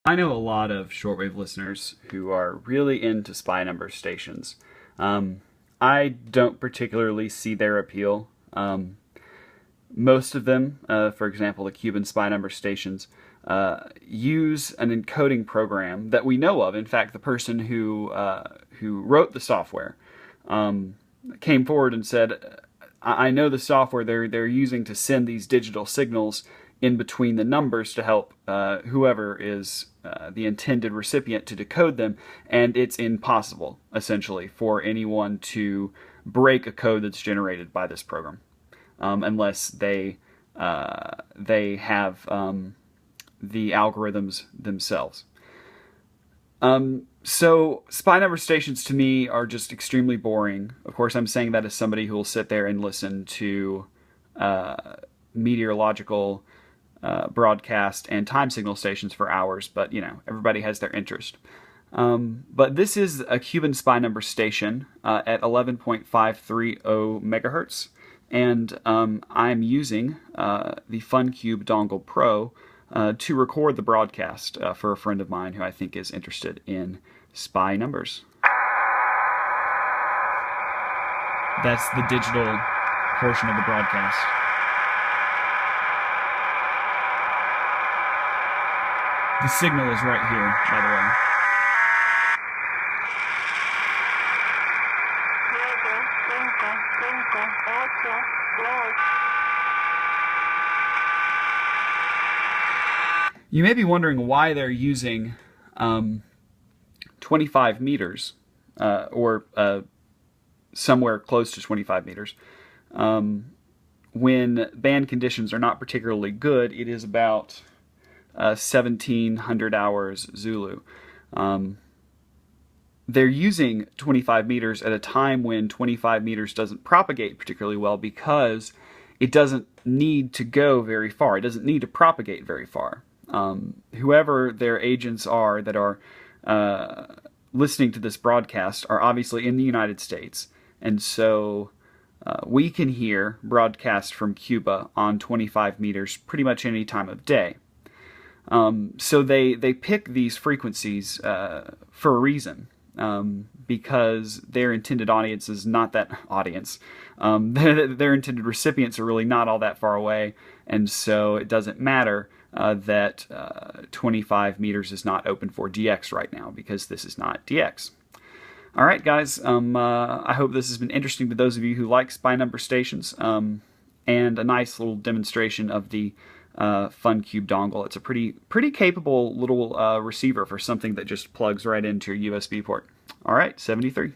I know a lot of shortwave listeners who are really into spy number stations. I don't particularly see their appeal. Most of them, for example, the Cuban spy number stations, use an encoding program that we know of. In fact, the person who wrote the software came forward and said, "I know the software they're using to send these digital signals in between the numbers to help whoever is the intended recipient to decode them, and it's impossible, essentially, for anyone to break a code that's generated by this program, unless they have the algorithms themselves." So spy number stations to me are just extremely boring. Of course, I'm saying that as somebody who will sit there and listen to meteorological broadcast and time signal stations for hours, but you know, everybody has their interest. But this is a Cuban spy number station at 11.530 megahertz, and I'm using the FunCube Dongle Pro to record the broadcast for a friend of mine who I think is interested in spy numbers. That's the digital portion of the broadcast. The signal is right here, by the way. You may be wondering why they're using 25 meters, or somewhere close to 25 meters. When band conditions are not particularly good, it is about 1700 hours Zulu. They're using 25 meters at a time when 25 meters doesn't propagate particularly well because it doesn't need to go very far. It doesn't need to propagate very far. Whoever their agents are that are listening to this broadcast are obviously in the United States, and so we can hear broadcast from Cuba on 25 meters pretty much any time of day. So they pick these frequencies for a reason, because their intended audience is not that audience. Their intended recipients are really not all that far away, and so it doesn't matter that 25 meters is not open for DX right now, because this is not DX. All right, guys, I hope this has been interesting to those of you who like spy number stations, and a nice little demonstration of the FunCube dongle. It's a pretty capable little receiver for something that just plugs right into your USB port. All right, 73.